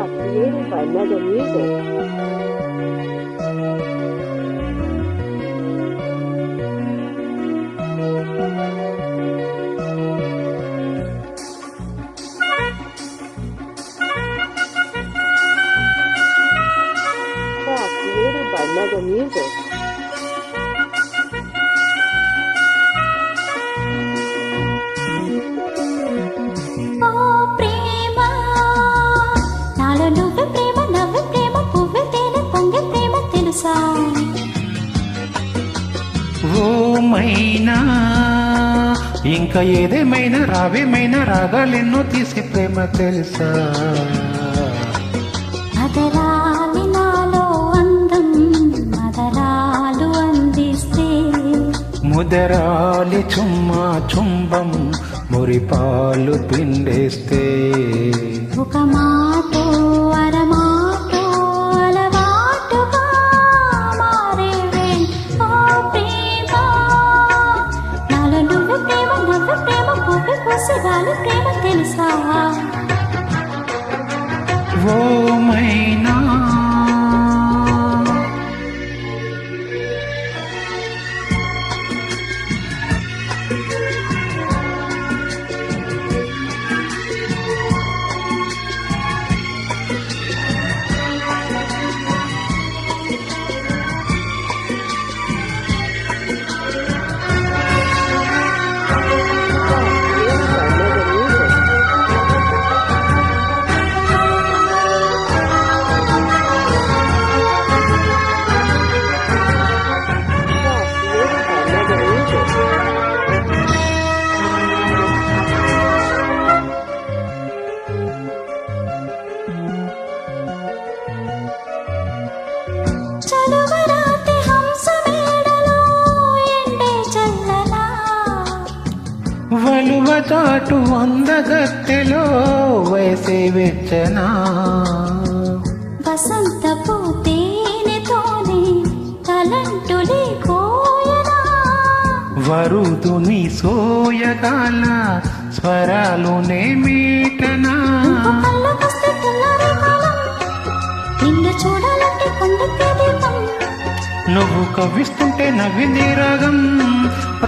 Created by Mega Music. Created by Mega Music. ఓ మైనా ఇంకా ఏదేమైనా రావేమైనా రాగాలెన్నో తీసి ప్రేమ తెలుసా అదరాలి నాలో అందం మదరాలు అందిస్తే ముదరాలి చుమ్మా చుంబం మురిపాలు పిండేస్తే ఒక మాటో అరమాటో అలవాటుగా మారేవే ఓ ప్రేమ నాలో నువ్వు ప్రేమ నవ్వు ప్రేమ పువ్వు పొసగాలి ప్రేమ తెలుసా ఓ మైనా వలువ చాటు అందగత్తెలో వయసే వెచ్చనా వసంతపు తేనెతోనే తలంటులే కోయనా వరుదుని సోయగాల స్వరాలునే మీటనా నిన్ను చూడాలంటే కొండకే దీపం నువ్వు కవ్విస్తుంటే నవ్వింది రాగం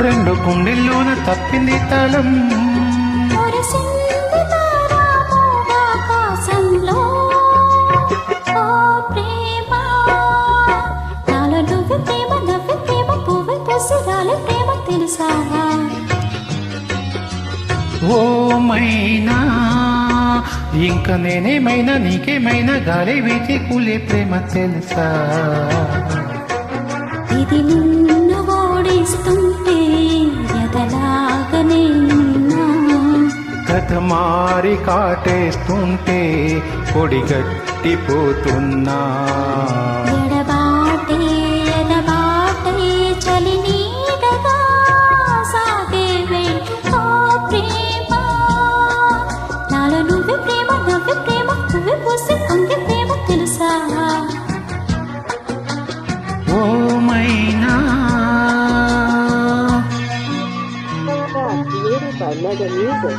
రెండు గుండెల్లోన తప్పింది తాళం ఆకాశంలో ఓ ప్రేమ నాలో నువ్వు ప్రేమ నవ్వు ప్రేమ పువ్వు పొసగాలి ప్రేమ తెలుసా ఓ మైనా ఇంకా నేనేమైనా నీకేమైనా గాలి వీచి కూలే ప్రేమ తెలుసా ఇది నిన్ను ఓడిస్తుంటే ఎదలాగనే ఉన్నా కథ మారి కాటేస్తుంటే పొడిగట్టిపోతున్నా ఎడబాటే ఎడబాటే చలి నీడగా సాగేవే ఓ ప్రేమ నాలో నువ్వు ప్రేమ నవ్వు ప్రేమ పువ్వు పూసి పొంగి ప్రేమ తెలుసా ఓ మైనా Created by Mega Music.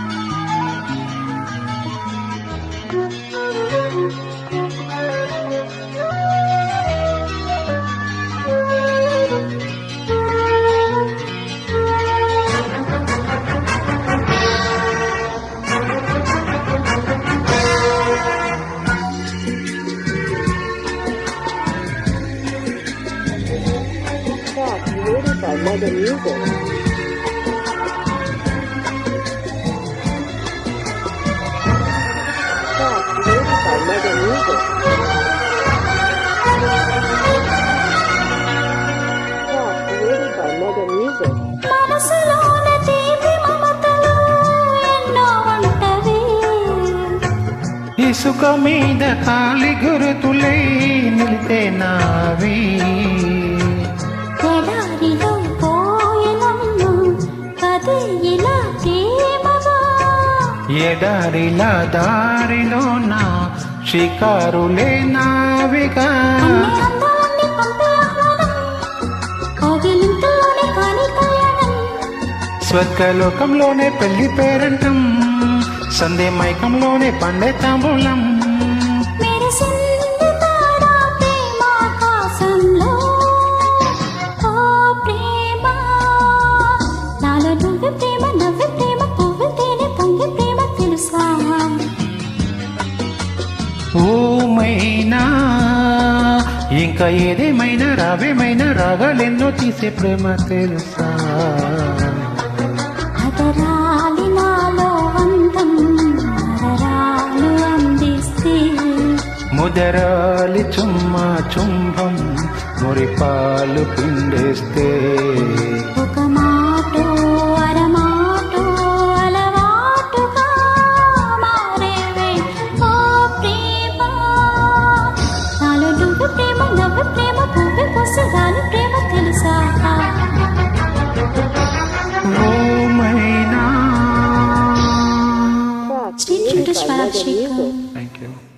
Created by Mega Music. Created by Mega Music. Created by Mega Music. మనసులోన తీపి మమతలు ఎన్నో ఉంటవి ఇసుక మీద కాలి గురుతులై నిలితే నావి ఎడారిలో పోయినన్ను కదే ఇలా ప్రేమగా ఎడారిలా దారిలో నా షికారులే నావిగా అందాలన్నీ పంపే ఆహ్వానం కోగిలింతలోనే కాని కళ్యాణం స్వర్గలోకంలోనే పెళ్లి పేరంటం సందే మైకంలోనే పండే తాంబూలం మే మెరిసింది తారా ప్రేమాకాశంలో. ఓ ప్రేమ, నాలో నువ్వే ప్రేమ, నవ్వే ప్రేమ, పువ్వు తేనె పొంగి ప్రేమ తెలుసా? ఓమైనా ఇంకా ఏదేమైనా రావేమైనా రాగాలెన్నో తీసే ప్రేమ తెలుసా? అదరాలి నాలో అందం అదరాలు అందిస్తే, ముదరాలి చుమ్మా చుంభం మురిపాలు పిండేస్తే, ఒక మాటో అరమాటో అలవాటుగా మారేవే. ఓ ప్రేమ, నాలో నువ్వు ప్రేమ, నవ్వు ప్రేమ, పువ్వు పొసగాలి ప్రేమ తెలుసా? ఓమైనా. Track Stay tuned to created by Mega Swarajika. Music. Thank you.